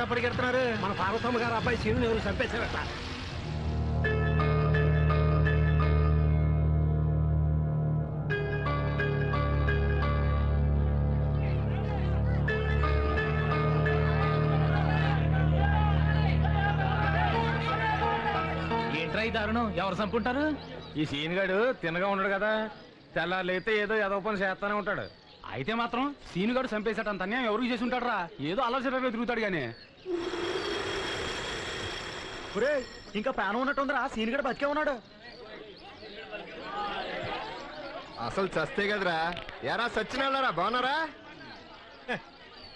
ఏంటా పరిగెడుతున్నారు? మన పార్వతమ్మ గారు అబ్బాయి సీను ఎవరు చంపేశారట. ఏంట్రా ఈ దారుణం? ఎవరు చంపుంటారు? ఈ సీన్ గాడు తిన్నగా ఉన్నాడు కదా, తెల్లారైతే ఏదో ఏదో పని చేస్తానే ఉంటాడు. అయితే మాత్రం సీనుగాడు చంపేశాడు అంత అన్యాయం ఎవరికి చేసి ఉంటాడు రా? ఏదో ఆలోచన తిరుగుతాడు గానీ. ఇంకా ప్రాణం ఉన్నట్టుందిరా, సీన్ గడు బతికే ఉన్నాడు. అసలు చస్తే కదరా. ఎరా సచ్చినారా, బాగున్నారా?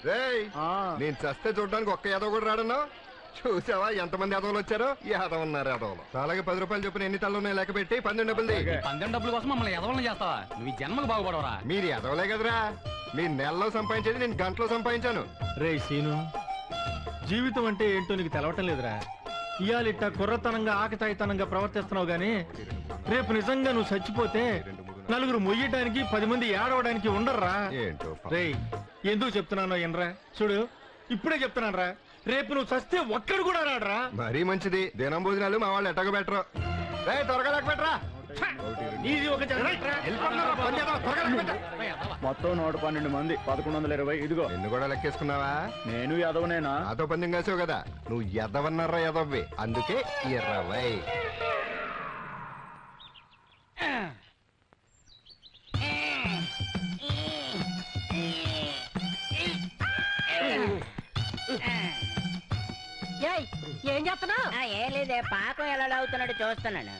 రేయ్, నేను చస్తే చూడడానికి ఒక్క యాదవ్ కూడా రాడన్నావు. చూసావా ఎంతమంది యాదవులు వచ్చారో? యాదవ్ ఉన్నారు యాదవులు. అలాగే 10 రూపాయలు చొప్పున ఎన్ని తల్లు ఉన్నాయి లెక్క పెట్టి 12 డబ్బులు. పందెం డబ్బుల కోసం మమ్మల్ని ఎదవలని చేస్తావా? నువ్వు ఈ జన్మకు బాగుపడవరా? మీరు యాదవలే కదరా. మీరు నెలలో సంపాదించేది నేను గంటలో సంపాదించాను. రే సీను, జీవితం అంటే ఏంటో నీకు తెలవటం లేదురా. ఇయాలిట్ట కుర్రతనంగా ఆకతాయితనంగా ప్రవర్తిస్తున్నావు గానీ రేపు నిజంగా నువ్వు చచ్చిపోతే నలుగురు మొయ్యటానికి 10 మంది ఏడవడానికి ఉండర్రా. ఏంటో రే, ఎందుకు చెప్తున్నానో ఎనరా చూడు, ఇప్పుడే చెప్తున్నాను రా, రేపు నువ్వు చస్తే ఒక్కడు కూడా రాడరా. మరీ మంచిది. దినం భోజనాలు మా వాళ్ళు ఎట్టగ పెట్టరు. రే త్వరగా లెక్క పెట్టరా. ఇది ఒక మొత్తం 112 మంది 1120. ఇదిగో నిన్ను కూడా లెక్కేసుకున్నావా? నేను యాదవనేనా? నాతో పందెం కాసావు కదా, నువ్వు ఎదవన్నారా ఎదవ్వి, అందుకే 20. ఏం చేస్తున్నావు? ఏం లేదే, పాకం ఎలా అవుతున్నాడు చూస్తున్నాను.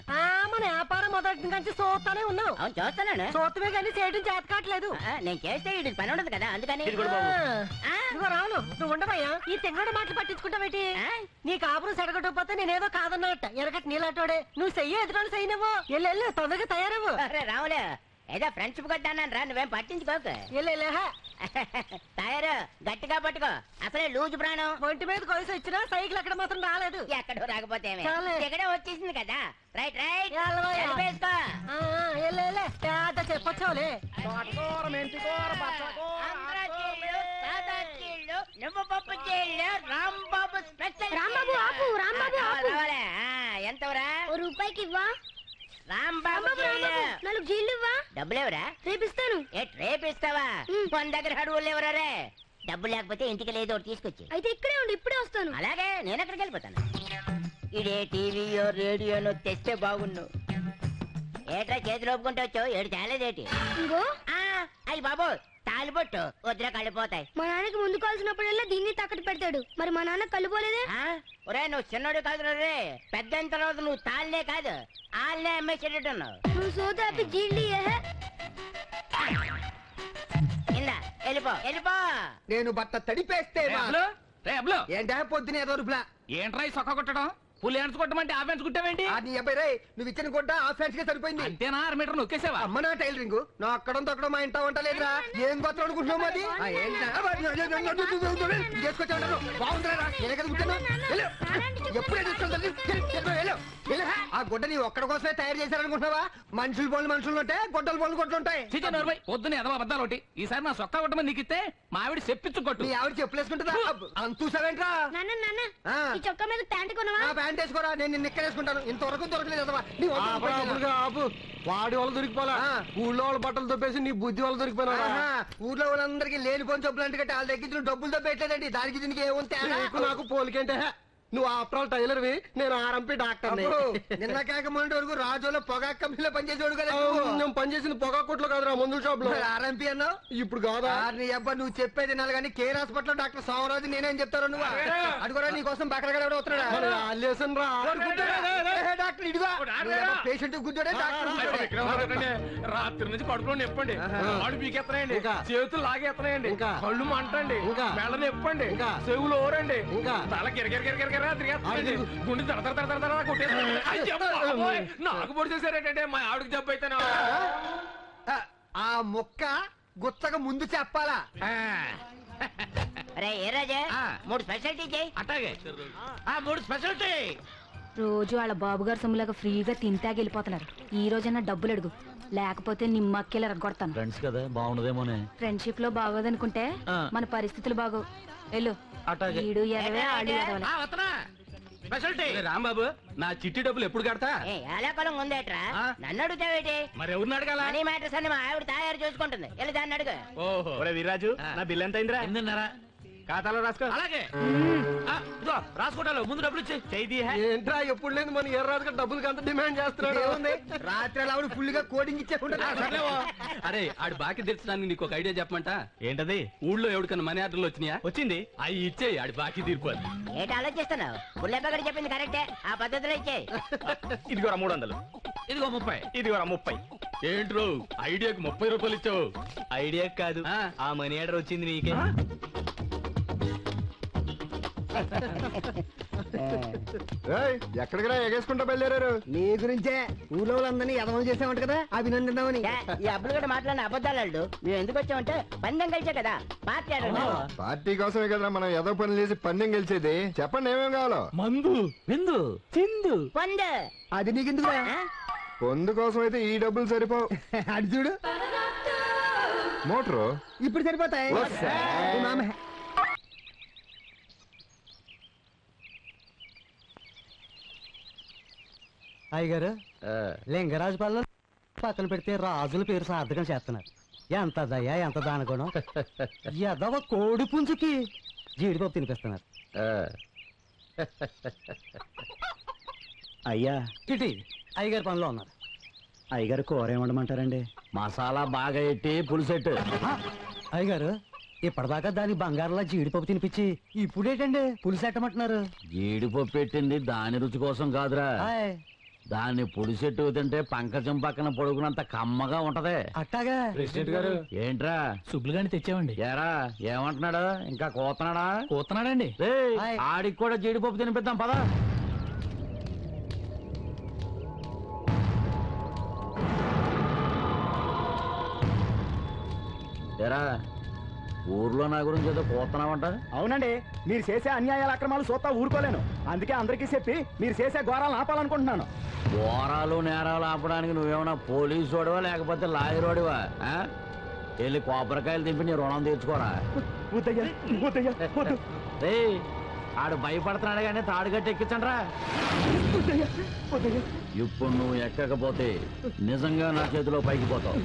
మన వ్యాపారం మొదటి నుంచి చూస్తానే ఉన్నావు. అవును చూస్తున్నాను. చూస్తమే కానీ చేయడం చేత కావట్లేదు. నేను చేస్తే వీడి పని ఉండదు కదా, అందుకని. రావును, నువ్వు ఉండవయ్యా. ఈ తెంగడు మాటలు పట్టించుకుంటావేటి? నీ కాపురం సెడగొట్టకపోతే నేనేదో కాదన్నట్ట. ఎరగట్ నీలాటోడే నువ్వు చెయ్యి ఎదురు చెయ్యి. నువ్వు ఎల్లు తొందరగా తయారవు. రావులే, ఏదో ఫ్రెండ్షిప్ కొట్టాను రా, నువ్వేం పట్టించుకోకు. తయారు గట్టిగా పట్టుకో, అసలే లూజు ప్రాణం. ఒంటి మీద కొలిసి వచ్చినా సైకిల్ అక్కడ మాత్రం రాలేదు. ఎక్కడో రాకపోతే ఎక్కడే వచ్చేసింది కదా. రైట్ రైట్ చెప్పొచ్చావులే. నువ్వు పప్పు చేయలే, రాంబాబు స్పెషల్. ఎంతవరా? రూపాయికి ఇవ్వా? రాంబాబు 4 జీళ్ళు ఇవ్వా? డబ్బులేవరా? రేపిస్తాను. రేపిస్తావా? మన దగ్గర అడుగులు ఎవరే? డబ్బు లేకపోతే ఇంటికి లేదు, ఒకటి తీసుకొచ్చి. అయితే ఇక్కడే ఉండి ఇప్పుడే వస్తాను. అలాగే, నేను అక్కడికి వెళ్ళిపోతాను. ఇదే టీవీయో రేడియోనో తెస్తే బాగుండు. ఏట్రా చేతులు ఒప్పుకుంటూ వచ్చావు? ఏడు తేలేదేటి? ఇంకో అయ్యి బాబు, తాలిపొట్టు వద్దురా, కళ్ళిపోతాయి. మా నాన్నకి ముందు కాల్సినప్పుడల్లా దీన్ని తాకట్టు పెడతాడు. మరి మా నాన్న కళ్ళు పోలేదే? ఒరే, నువ్వు చిన్నోడు కాదు రే. పెద్ద తర్వాత నువ్వు తాళ్ళనే కాదు, ఆళ్ళనే అమ్మేసేటట్టున్నావు. నువ్వు సోదాపి జీళ్ళు ఇందా వెళ్ళిపో వెళ్ళిపో. నేను బట్ట తడిపేస్తే ఏంటా పొద్దున ఏదో రూపులా ఏంట్రా ఈ సొక్క కొట్టడం? పులి ఎన్స్ కొట్టమంటే ఆ ఫెన్స్ కుట్టావేంటి? నీ అబ్బాయి రే, నువ్వు ఇచ్చిన గుడ్డ ఆ ఫ్యాన్స్ గా సరిపోయింది. అంతేనా? 6 మీటర్ నొక్కేసావా? అమ్మ నా టైలరింగ్ నువ్వు అక్కడ తొక్కడం మా ఇంట వంటలేదురా. ఏం కొత్త అనుకుంటున్నావు? అది చేసుకొచ్చావు బాగుందిరా. నేనే కదా కుట్టాను. ఎప్పుడే తీసుకెళ్తాను. ఆ గుడ్డ నీ ఒక్కడ కోసమే తయారు చేశారనుకుంటున్నావా? మనుషులు బోళ్ళు మనుషులు ఉంటే గొడ్డలు బోళ్ళు కొట్టుంటాయి. పొద్దున ఎదవ అబద్ధాలు ఒకటి. ఈసారి నా సొక్క కొట్టమని నీకు ఇస్తే మా ఆవిడ చెప్పించు కొట్టు. నీ ఆవిడ చెప్పులేసుకుంటుందా? అంత చూసావేంట్రా? ఈ చొక్కా మీద ప్యాంట్ కొనవా? ప్యాంట్ వేసుకోరా, నేను నిన్న ఎక్కడేసుకుంటాను. ఇంతవరకు దొరకలేదు. వాడి వాళ్ళు దొరికిపోలా, ఊళ్ళో వాళ్ళ బట్టలు దొబ్బేసి నీ బుద్ధి వాళ్ళు దొరికిపోయినా. ఊర్లో వాళ్ళందరికీ లేనిపోని చెప్పులు అంటే వాళ్ళ దగ్గర డబ్బులు దొబ్బెట్టలేదండి. దానికి దీనికి ఏముంటే నాకు పోలికంటే నువ్వు ఆఫ్టర్ ఆల్ టైలర్వి, నేను ఆర్ఎంపీ డాక్టర్. నిన్న కాక మొన్నటి వరకు రాజులో పొగా కంపెనీలో పనిచేసేవాడు కదా. నేను పనిచేసింది పొగా కొట్లో కాదురా, మందుల షాప్ లో. ఆర్ఎంపీ అన్నావు ఇప్పుడు కాదా? నీ అబ్బా నువ్వు చెప్పేది వినాలి కానీ కేర్ హాస్పిటల్ డాక్టర్ సోమరాజు నేనేం చెప్తారు నువ్వు అడుగురా. నీ కోసం పక్కన వస్తున్నాడా డాక్టర్? ఇదిగా పేషెంట్ గుడ్డోడే డాక్టర్. రాత్రి నుంచి కడుపులో నొప్పండి, ఆడు పీకెత్తనాయండి, చేతులు లాగేత్తనాయండి, కళ్ళు మంటండి, మెళ్ళ నొప్పండి, చెవులు ఓరండి, తల గిరగిర గుండె నాకు పొడి చేశారేంటంటే మా ఆవిడకి జబ్బు అయితేనా? ఆ మొక్క గుచ్చగా ముందు చెప్పాలా? అరే ఏ రాజా, 3 స్పెషాలిటీ చేయి. అట్లాగే 3 స్పెషాలిటీ. రోజు వాళ్ళ బాబుగారు సొమ్ములాగా ఫ్రీగా తింటాకి వెళ్ళిపోతున్నారు. ఈ రోజన్నా డబ్బులు అడుగు, లేకపోతే నిమ్మక్కెళ్ళి రగ్గొడతాను. ఫ్రెండ్స్ కదా, బాగుండదేమోనే. ఫ్రెండ్షిప్ లో బాగోదనుకుంటే మన పరిస్థితులు బాగోవు. వెళ్ళు. అట్లాగే ఈడు ఎదవే, ఆడు ఎదవలే. స్పెషాలిటీ రాంబాబు నా చిట్టి డబ్బులు ఎప్పుడు కడతా ఏలాకొలం ఉందేట్రా నన్ను అడుగుతావేటి మరి ఎవరిని అడగాల మనీ మ్యాటర్స్ అని మా ఆవిడ తయారు చూసుకుంటుంది వెళ్ళి దాన్ని అడుగు ఓహో వీరాజు నా బిల్ ఎంత అయిందిరా 8.5 ఖాతాలో రాసుకో. అలాగే ఇదిగో రాసుకుంటాను ముందు డబ్బులు ఇచ్చి చేయి ఏంట్రా ఎప్పుడు లేదు మన ఎర్రాజుగా డబ్బులకి అంత డిమాండ్ చేస్తున్నాడు. ఏముంది రాత్రి అలా ఆవిడ ఫుల్ గా కోడింగ్ ఇచ్చేసుకుంటా. అరే ఆడు బాకీ తీర్చడానికి నీకు ఒక ఐడియా చెప్పమంట ఏంటది? ఊళ్ళో ఎవరికన్నా మనీ ఆర్డర్లు వచ్చినాయా వచ్చింది. అవి ఇచ్చేయి ఆడి బాకీ తీరిపోద్ది ఏంటి ఆలోచిస్తున్నావు పుల్లెప్పగడ చెప్పింది కరెక్టే ఆ పద్ధతిలో ఇచ్చేయి ఇదిగోరా 300. ఇదిగో 30 ఇదిగోరా 30. ఏంట్రో ఐడియాకి 30 రూపాయలు ఇచ్చావు ఐడియా కాదు, ఆ మనీ ఆర్డర్ వచ్చింది నీకే. ఎక్కడికి ఎగేసుకుంటా బయలుదేరారు? నీ గురించే ఊళ్ళో వాళ్ళందరినీ ఎదమని చేసామంట కదా అభినందిద్దామని. ఈ అబ్బులు కూడా మాట్లాడిన అబద్ధాలు మేము ఎందుకు వచ్చామంటే పందెం కలిసే కదా పార్టీ ఆడడం పార్టీ కోసమే కదా మనం ఏదో పని చేసి పందెం గెలిచేది. చెప్పండి ఏమేం కావాలో. మందు విందు చిందు పొందు అది నీకెందుకు పొందు కోసం అయితే ఈ డబ్బులు సరిపోవు. అడి చూడు మోటరు ఇప్పుడు సరిపోతాయి. ఈ మామ అయ్యగారు లింగరాజు పల్లె పక్కన పెడితే రాజుల పేరు సార్థకం చేస్తున్నారు. ఎంత దయ ఎంత దానగుణం. ఎదవ కోడి పుంజుకి జీడిపప్పు తినిపిస్తున్నారు. అయ్యా చిటి అయ్యగారు పనిలో ఉన్నారు. అయ్యగారు కూర ఏమండమంటారండి? మసాలా బాగా ఎట్టి పులుసెట్టు. అయ్యగారు ఇప్పటిదాకా దాని బంగారంలా జీడిపప్పు తినిపించి ఇప్పుడేటండి పులుసెట్టమంటున్నారు? జీడిపప్పు పెట్టింది దాని రుచి కోసం కాదురా, దాన్ని పులిసెట్టు తింటే పంకజం పక్కన పొడుగునంత కమ్మగా ఉంటదే. అట్టాగా ప్రెసిడెంట్ గారు ఏంట్రా సుబ్బులు గాని తెచ్చామండి ఏరా ఏమంటున్నాడు? ఇంకా కోతున్నాడా? కూతున్నాడండి ఆడికి కూడా జీడిపప్పు తినిపిద్దాం పదా. ఏరా ఊర్లో నా గురించి ఏదో పోతున్నావంట? అవునండి, మీరు చేసే అన్యాయాల అక్రమాలు చూస్తా ఊరుకోలేను. అందుకే అందరికీ చెప్పి మీరు చేసే ఘోరాలను ఆపాలనుకుంటున్నాను. ఘోరాలు నేరాలు ఆపడానికి నువ్వేమన్నా పోలీసు వాడివా లేకపోతే లాయర్ వాడివా? వెళ్ళి కొబ్బరికాయలు దింపి నీ రుణం తీర్చుకోరా. రేయ్ ఆడు భయపడుతున్నాడు కానీ తాడు కట్టి ఎక్కించండి రా. ఇప్పుడు నువ్వు ఎక్కకపోతే నిజంగా నా చేతిలో పైకి పోతావు.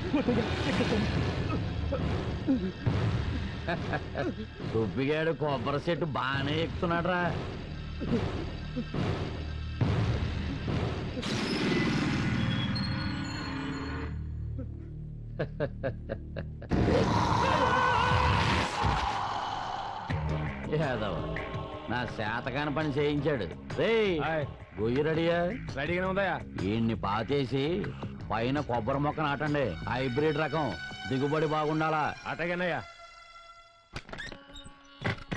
సుబ్బిగాడు కొబ్బరి చెట్టు బాగానే ఎక్కుతున్నాడు రా. యాదవ నా శాతకాని పని చేయించాడు. రేయ్ గొయ్యి రెడీయా? రెడీగానే ఉందయా. ఈయన్ని పాతేసి పైన కొబ్బరి మొక్క నాటండి. హైబ్రిడ్ రకం, దిగుబడి బాగుండాలా. అటగనయ్యా.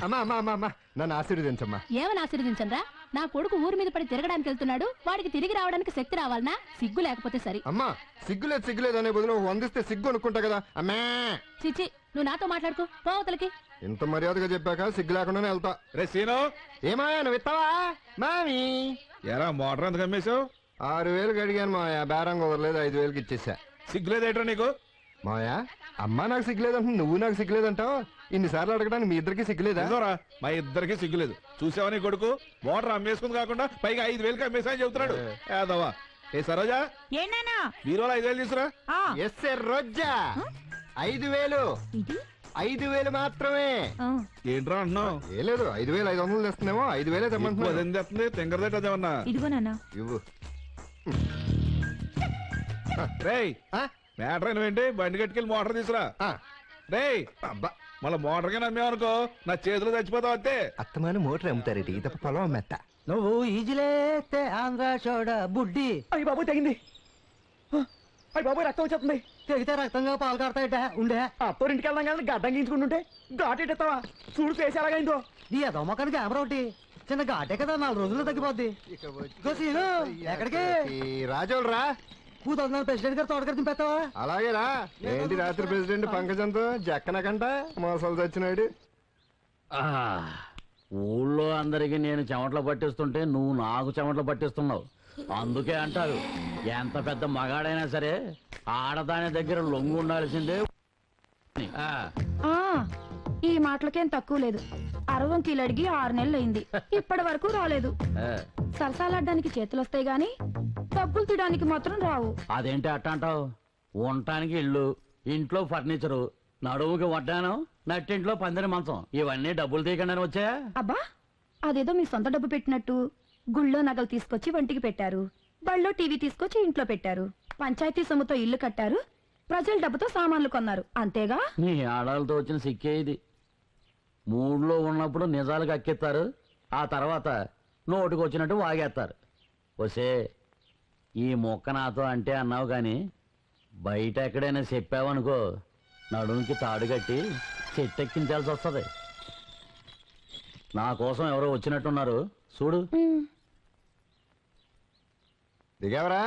అమ్మా అమ్మా అమ్మా అమ్మా నన్ను ఆశీర్వదించమ్మా. ఏమని ఆశీర్వదించండ్రా? నా కొడుకు ఊరి మీద పడి తిరగడానికి వెళ్తున్నాడు, వాడికి తిరిగి రావడానికి శక్తి రావాలనా? సిగ్గు లేకపోతే సరి. అమ్మా సిగ్గులేదు అనే బదులు వందిస్తే సిగ్గు అనుకుంటా కదా. అమ్మా చిచి, నువ్వు నాతో మాట్లాడుకో, పోవతలకి. ఇంత మర్యాదగా చెప్పాక సిగ్గు లేకుండానే వెళ్తా. రే సీను, ఏమా నువ్వు ఇస్తావా? మామి ఎరా మోటార్ ఎందుకు అమ్మేశావు? 6,000 అడిగాను మాయా, బేరం కుదరలేదు, 5,000కి ఇచ్చేసా. సిగ్గులేదేట్రా నీకు? మాయా అమ్మా నాకు సిగ్గులేదంట, నువ్వు నాకు సిగ్గులేదంటావు. ఇన్నిసార్లు అడగడానికి మీ ఇద్దరికి సిగ్గులేదా? మా ఇద్దరికి సిగ్గులేదు. చూసావా నీ కొడుకు మోటార్ అమ్మేసుకుంది కాకుండా పైగా 5,000కి అమ్మేసా చెబుతున్నాడు. ఏదవా ఏ సరోజా ఏనానా బీరోలో 5,000 తీసురా. ఎస్ రోజా 5,000 మాత్రమే. ఏంట్రా అంటున్నావు? ఏ లేదు 5,500 తెస్తున్నామో 5,000 తెమ్మంటున్నావు. అదేం తెస్తుంది తింగరదేట అదేమన్నా. ఇదిగో నాన్న. ఇవ్వు. రేయ్ మ్యాటర్ అయినవేంటి? బండి కట్టుకెళ్ళి మోటార్ తీసురా. రేయ్ అబ్బా మళ్ళీ మోటార్ గా నమ్మేవనుకో నా చేతిలో చచ్చిపోతావు అంతే. అత్తమాను మోటార్ అమ్ముతారేటి తప్ప పొలం మెత్త. నువ్వు ఈజిలేస్తే ఆంధ్ర చోడ బుడ్డి. అయ్యి బాబు తెగింది. అయ్యి బాబు రక్తం వచ్చేస్తుంది. తెగితే రక్తంగా పాలు కాడతాయట. ఉండే అత్తోరింటికి వెళ్దాం కానీ గడ్డం గీంచుకుంటుంటే ఘాటెట్టేస్తావా? చూడు ఫేస్ ఎలాగైందో. నీ అదో మొక్కని కెమెరా ఒకటి చిన్న ఘాటే కదా, 4 రోజుల్లో తగ్గిపోద్ది. ఎక్కడికి రాజోలు రా. కూతురు ప్రెసిడెంట్ గారు తోటగారు దింపేస్తావా? అలాగేరా. ఏంటి రాత్రి ప్రెసిడెంట్ పంకజంతో జక్కనకంట మోసాలు చచ్చినాడు. ఊళ్ళో అందరికి నేను చెమటలు పట్టిస్తుంటే నువ్వు నాకు చెమటలు పట్టిస్తున్నావు. అందుకే అంటారు ఎంత పెద్ద మగాడైనా సరే ఆడదాని దగ్గర లొంగు ఉండాల్సిందే. ఈ మాటలకేం తక్కువ లేదు. 60 కిలో అడిగి 6 నెలలు అయింది, ఇప్పటి వరకు రాలేదు. సరసాలాడడానికి చేతులు వస్తాయి గాని డబ్బులు తీయడానికి మాత్రం రావు. అదేంటి అట్టంటావు? ఉండటానికి ఇల్లు, ఇంట్లో ఫర్నిచరు, నడుముకి వడ్డానం, నట్టింట్లో పందిరి మంచం, ఇవన్నీ డబ్బులు తీయకుండా వచ్చాయా? అబ్బా, అదేదో మీ సొంత డబ్బు పెట్టినట్టు గుళ్ళో నగలు తీసుకొచ్చి వంటికి పెట్టారు, బళ్ళో టీవీ తీసుకొచ్చి ఇంట్లో పెట్టారు, పంచాయతీ సొమ్ముతో ఇల్లు కట్టారు, ప్రజల డబ్బుతో సామాన్లు కొన్నారు, అంతేగా? నీ ఆడాలతో వచ్చిన సిక్కే ఇది. మూడ్లో ఉన్నప్పుడు నిజాలు కక్కెత్తారు, ఆ తర్వాత నోటికి వచ్చినట్టు వాగేస్తారు. వసే, ఈ మొక్క నాతో అంటే అన్నావు కానీ బయట ఎక్కడైనా చెప్పావనుకో నడుముకి తాడు కట్టి చెట్టెక్కించాల్సి వస్తుంది. నా కోసం ఎవరో వచ్చినట్టున్నారు చూడు. దిగావరా?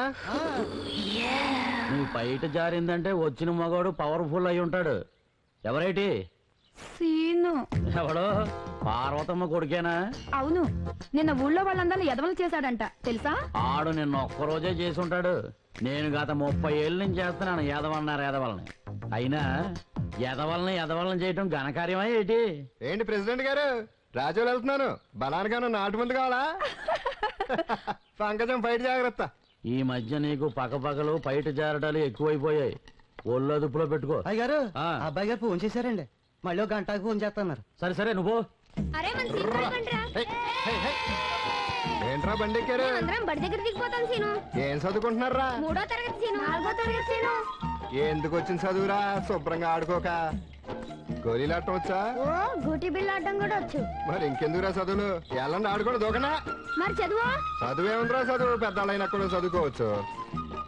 నీ బయట జారిందంటే వచ్చిన మగవాడు పవర్ఫుల్ అయి ఉంటాడు. ఎవరైటి? సీను. ఎవడో? పార్వతమ్మ కొడుకేనా? అవును, నిన్న ఊళ్ళో వాళ్ళందరినీ ఎదవలు చేశాడంట, తెలుసా? ఆడు నిన్న ఒక్కరోజే చేసి ఉంటాడు. నేను గత 30 ఏళ్ళ నుంచి చేస్తున్నాను ఎదవన్నారు ఎదవలని. అయినా ఎదవలని చేయటం ఘనకార్యమా ఏంటి? ఏంటి ప్రెసిడెంట్ గారు, రాజులు వెళ్తున్నాను, బలానిగాను నాటు ముందు కావాలా? పంకజం బయట జాగ్రత్త. ఈ మధ్య నీకు పక్కపక్కలు బయట జారటాలు ఎక్కువైపోయాయి, ఒళ్ళు అదుపులో పెట్టుకో. అయ్యగారు, అబ్బాయి గారు ఫోన్ చేశారండి, మళ్ళీ ఒక గంటకు ఫోన్ చేస్తున్నారు. సరే సరే నువ్వు. అరే మన సీన్ పడకండిరా. ఏంట్రా బండి ఎక్కారు? అందరం బడి దగ్గర దిగిపోతాం సీను. ఏం చదువుకుంటున్నారా? 3వ తరగతి సీను. 4వ తరగతి సీను. ఎందుకు వచ్చిన చదువురా, శుభ్రంగా ఆడుకోక. గోళీలాటం వచ్చా? ఓ, గూటి బిళ్ళ ఆడటం కూడా వచ్చు. మరి ఇంకెందుకురా చదువులు, ఎల్లండి ఆడుకోండి దూకనా. మరి చదువు? చదువేముందిరా చదువు, పెద్దవాళ్ళైనా కూడా చదువుకోవచ్చు.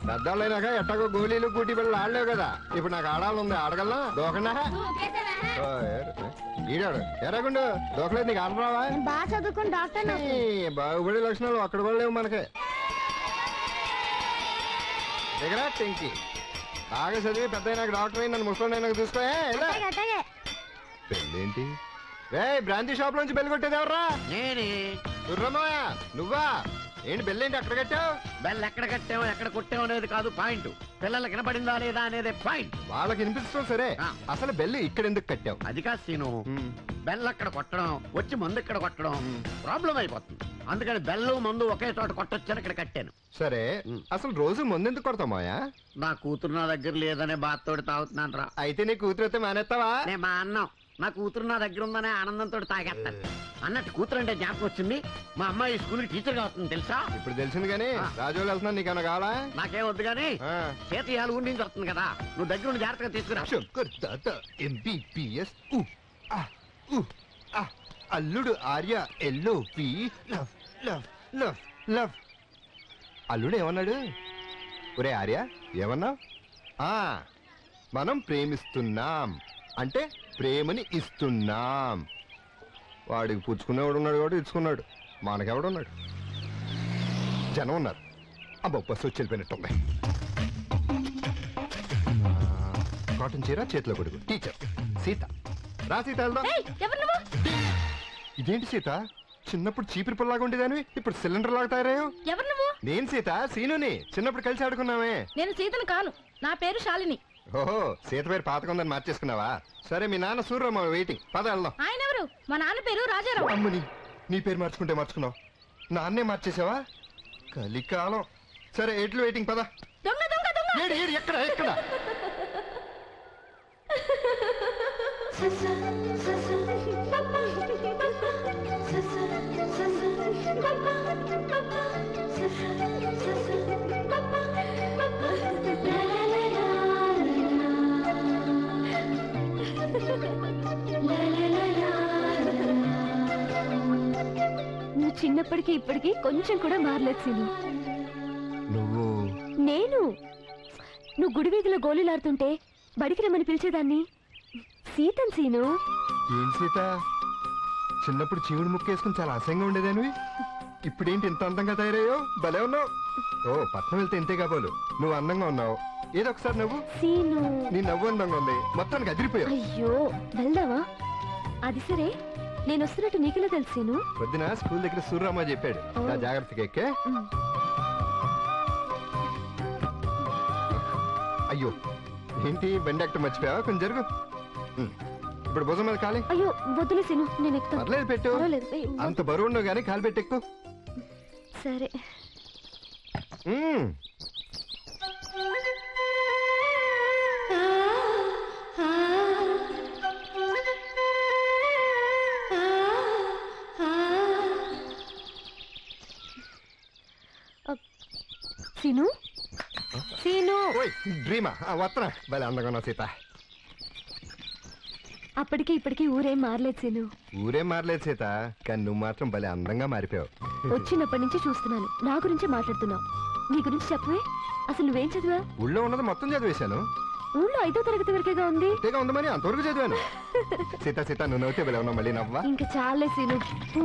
పెద్దవాళ్ళైనాక ఎట్టగో గోళీలు గూటి బిళ్ళలు ఆడలేవు కదా. ఇప్పుడు నాకు ఆడాలనుంది, ఆడగలనా? దూకనా? ఈడాడు ఎరగుండు, దూకలేదు, నీకు ఆడరావా? బాగా చదువుకుని డాక్టర్. బాగుపడే లక్షణాలు అక్కడ కూడా లేవు మనకి. దగ్గర టెంకి బాగా చదివి పెద్ద నాకు డాక్టర్ అయి నన్ను ముసలి చూసుకో. పెళ్ళేంటి? రే, బ్రాంతి షాప్ నుంచి బెల్ కొట్టేది ఎవర్రా? నేనే. దుర్రమ్మయ్య నువ్వా? ఏంటి బెల్లేంటి అక్కడ కట్టావు? బెల్ ఎక్కడ కట్టావు ఎక్కడ కొట్టావు అనేది కాదు పాయింట్, పిల్లలకి వినపడిందా లేదా అనేది పాయింట్. వాళ్ళకి వినిపిస్తాం సరే, అసలు బెల్ ఇక్కడ ఎందుకు కట్టావు? అది కాదు సీను, బెల్ అక్కడ కొట్టడం వచ్చి మందు ఇక్కడ కొట్టడం ప్రాబ్లం అయిపోతుంది. అందుకని బెల్లు మందు ఒకే చోట కొట్టొచ్చని ఇక్కడ కట్టాను. సరే, అసలు రోజు మందు ఎందుకు కొడతావు మాయా? నా కూతురు నా దగ్గర లేదనే బాధతోటి తాగుతున్నాను రా. అయితే నీ కూతురు అయితే మానేస్తావా? నేను మా అన్నం, నా కూతురు నా దగ్గర ఉందనే ఆనందంతో తాగేస్తాను. అన్నట్టు కూతురు అంటే జ్ఞాపకం వచ్చింది, మా అమ్మాయి స్కూల్ టీచర్ గా వస్తుంది తెలుసా? ఇప్పుడు తెలిసింది కానీ రాజోలు వెళ్తున్నా, నీకేమన్నా కావాలా? నాకేం వద్దు కానీ చేతి ఊరి నుంచి వస్తుంది కదా, నువ్వు దగ్గర ఉండి జాగ్రత్తగా తీసుకురా. శంకర్ దాదా MBBS అల్లుడు Arya LOV love love love love. అల్లుడు ఏమన్నాడు? ఒరే ఆర్య ఏమన్నావు? మనం ప్రేమిస్తున్నాం అంటే ప్రేమని ఇస్తున్నాం. వాడికి పుచ్చుకునేవాడు ఉన్నాడు కాబట్టి ఇచ్చుకున్నాడు, మనకెవడున్నాడు? జనం ఉన్నారు. అబ్బో, బస్సు వచ్చి వెళ్ళిపోయినట్టుంది. కాటన్ చీర, చేతిలో కొడుకు, టీచర్ సీత. రా సీత, వెళ్దాం. ఇదేంటి సీత, చిన్నప్పుడు చీపిరి పుల్లాగా ఉండేదాన్ని ఇప్పుడు సిలిండర్ లాగా తయారయ్యావు. ఎవరు నువ్వు? నేను సీత, సీనుని. చిన్నప్పుడు కలిసి ఆడుకున్నామే. నేను సీతను కాను, నా పేరు శాలిని. ఓహో, సీత పేరు పాతకుందని మార్చేసుకున్నావా? సరే, మీ నాన్న సూర్యమ్మ వెయిటింగ్, పద వెళ్దాం. ఆయన ఎవరు? మా నాన్న పేరు రాజారావు. అమ్మని, నీ పేరు మార్చుకుంటే మార్చుకున్నావు, నాన్నే మార్చేసావా? కలికాలం. సరే, ఎట్లు వెయిటింగ్, పద. దొంగ దొంగ దొంగ. ఏడు ఏడు, ఎక్కడ ఎక్కడ? నువ్వు చిన్నప్పటికి ఇప్పటికి కొంచెం కూడా మారలేదు సీను. నువ్వు? నేను. నువ్వు గుడి వీధిలో గోళీలాడుతుంటే బడికి రమ్మని పిలిచేదాన్ని. సీతన్ సీను. ఏం సీత, చిన్నప్పుడు చీవుడు ముక్కేసుకుని చాలా అసహ్యంగా ఉండేదానివి, ఇప్పుడేంటి ఇంత అందంగా తయారయ్యో? భలే ఉన్నావు. ఓ, పట్నం వెళ్తే ఇంతే కాబోలు, నువ్వు అందంగా ఉన్నావు. ఏదో ఒకసారి నవ్వు. సీను, నీ నవ్వు అందంగా ఉంది, మొత్తానికి అదిరిపోయావు. అయ్యో, వెళ్దావా? అది సరే, నేను వస్తున్నట్టు నీకెలా తెలుసు? పొద్దున స్కూల్ దగ్గర సూర్యమ్మ చెప్పాడు. నా జాగ్రత్తగా ఎక్కే. అయ్యో, ఏంటి బండి ఎక్కడ మర్చిపోయావా? కొంచెం జరుగు. ఇప్పుడు భుజం మీద కాలి. అయ్యో వద్దులే సీను, నేను ఎక్కుతాను. పర్లేదు పెట్టు. పర్వాలేదు. అంత బరువు ఉండవు కానీ కాలు పెట్టెక్కు. సరే. సీను సీను డ్రీమా వత్తనా భలే అందంగా ఉన్నావు సీత. అప్పటికి ఇప్పటికి ఊరేం మారలేదు సీను. ఊరేం మారలేదు సీత, కానీ నువ్వు మాత్రం భలే అందంగా మారిపోయావు. వచ్చినప్పటి నుంచి చూస్తున్నాను, నా గురించి మాట్లాడుతున్నావు. నీ గురించి చెప్పవే, అసలు నువ్వేం చదివా? ఊళ్ళో ఉన్నది మొత్తం చదివేశాను. ఊళ్ళో 5వ తరగతి వరకేగా ఉంది. అంతేగా ఉందమని అంతవరకు చదివాను. సీత సీత నువ్వు నవ్వుతే భలే ఉన్నావు, మళ్ళీ నవ్వా? ఇంకా చాలే సీను,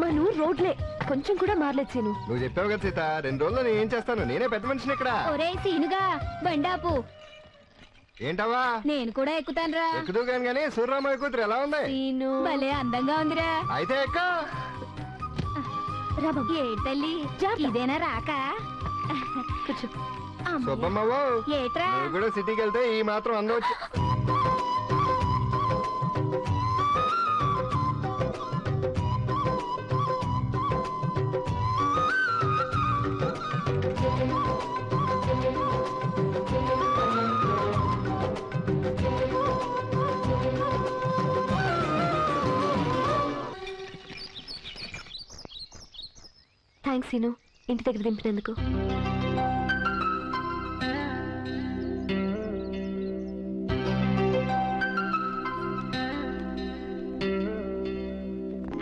మన ఊరు రోడ్లే కొంచెం కూడా మారలేదు సీను. నువ్వు చెప్పావు కదా సీత, 2 రోజుల్లో నేను ఏం చేస్తాను, నేనే పెద్ద మనిషిని ఇక్కడ. ఒరే సీనుగా బండాపు. ఏంటవా? నేను కూడా ఎక్కుతానురా. ఎక్కుతూ కానీ సూర్యరామయ్య కూతురు ఎలా ఉంది? సీను భలే అందంగా ఉందిరా. అయితే ఎక్క ఏ తల్లి ఇదేనా రాక? కూర్చో. సుబ్బమ్మవ్వు, ఏట్రా నువ్వు కూడా సిటీకి వెళ్తే ఈ మాత్రం అందవచ్చు. థ్యాంక్స్ సీను, ఇంటి దగ్గర దింపినందుకు.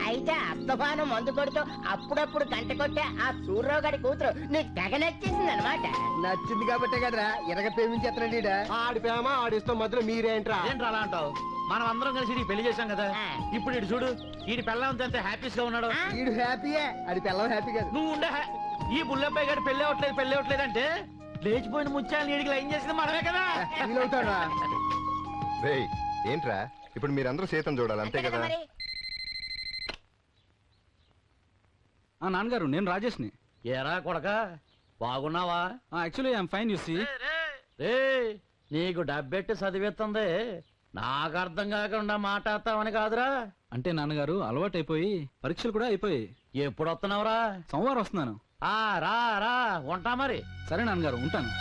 అయితే అస్తమానం మందు కొడుతూ అప్పుడప్పుడు గంట కొట్టే ఆ సూర్యరావు గారి కూతురు నీకు తెగ నచ్చేసింది అనమాట. నచ్చింది కాబట్టే కదరా ఎరగ ప్రేమించేస్తాడు. ఆడి ప్రేమ ఆడిస్తాం మధ్యలో మీరేంట్రా? ఏంట్రా అలా అంటావు? మనం అందరం కలిసి ఈ పెళ్లి చేశాం కదా, ఇప్పుడు ఇటు చూడు, ఈ పెళ్ళంతా ఎంత హ్యాపీస్ గా ఉన్నాడు. వీడు హ్యాపీయే, అది పిల్లలు హ్యాపీ కాదు. నువ్వు ఉండే ఈ బుల్లబ్బాయి గారు పెళ్లి అవ్వట్లేదు అంటే లేచిపోయిన ముత్యాలను నీడికి లైన్ చేసింది మనమే కదా. వీలవుతాడా? రేయ్ ఏంట్రా, ఇప్పుడు మీరందరూ సీతను చూడాలి అంతే కదా? మరి నాన్నగారు నేను రాజేష్ని. ఏరా కొడక బాగున్నావా? Actually I'm fine. You see రే నీకు డబ్బెట్టి చదివిస్తుంది, నాకు అర్థం కాకుండా మాట్లాడతావని కాదురా. అంటే నాన్నగారు అలవాటైపోయి పరీక్షలు కూడా అయిపోయి. ఎప్పుడు వస్తున్నావురా? సోమవారం వస్తున్నాను. రా రా ఉంటా మరి. సరే నాన్నగారు ఉంటాను.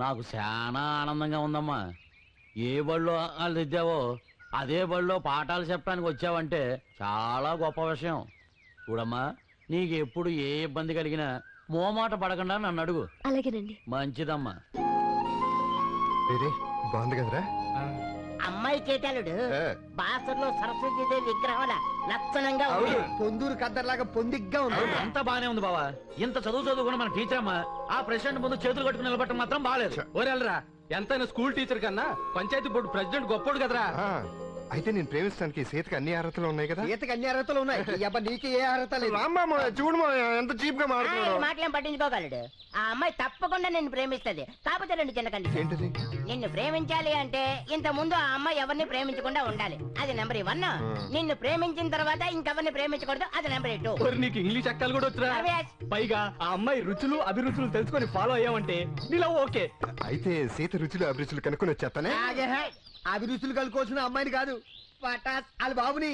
నాకు చాలా ఆనందంగా ఉందమ్మా. ఏ బడిలో వాళ్ళు దిద్దావో అదే బడిలో పాఠాలు చెప్పడానికి వచ్చావంటే చాలా గొప్ప విషయం. చూడమ్మా, నీకు ఎప్పుడు ఏ ఇబ్బంది కలిగినా మోమాట పడకుండా నన్ను అడుగు. అలాగేనండి. మంచిదమ్మా. బాగుంది కదరా అమ్మాయి చేటాలుడు బాసర్లో సరస్వతీదేవి విగ్రహం లక్షణంగా ఉంది. పొందూరు కద్దర్లాగా పొందిగ్గా ఉంది. అంతా బానే ఉంది బావా. ఇంత చదువుకున్న మన టీచర్ అమ్మా ఆ ప్రెసిడెంట్ ముందు చేతులు కట్టుకుని నిలబట్టడం మాత్రం బాగాలేదు. ఓరెళ్ళరా, ఎంతైనా స్కూల్ టీచర్ కన్నా పంచాయతీ బోర్డు ప్రెసిడెంట్ గొప్పోడు కదరా. అయితే నేను ప్రేమిస్తానికి సీతకి అన్ని అర్హతలు ఉన్నాయి కదా? సీతకి అన్ని అర్హతలు ఉన్నాయి. అబ్బా నీకు ఏ అర్హత లేదు. చూడు ఎంత చీప్ గా మాట్లాడు. మాటలేం పట్టించుకోగలడు. ఆ అమ్మాయి తప్పకుండా నిన్ను ప్రేమిస్తది. కాకపోతే 2 చిన్న కండిషన్. ఏంటిది? నిన్ను ప్రేమించాలి అంటే ఇంత ముందు ఆ అమ్మాయి ఎవరిని ప్రేమించకుండా ఉండాలి. అది నెంబర్ 1. నిన్ను ప్రేమించిన తర్వాత ఇంకెవరిని ప్రేమించకూడదు. అది నెంబర్ 2. నీకు ఇంగ్లీష్ అక్కలు కూడా వచ్చరా? పైగా ఆ అమ్మాయి రుచులు అభిరుచులు తెలుసుకొని ఫాలో అయ్యావంటే నీలో ఓకే. అయితే సీత రుచులు అభిరుచులు కనుక్కొని వచ్చేస్తానే. అభిరుచులు కలుకోవాల్సిన అమ్మాయిని కాదు, పటాస్ వాళ్ళ బాబుని.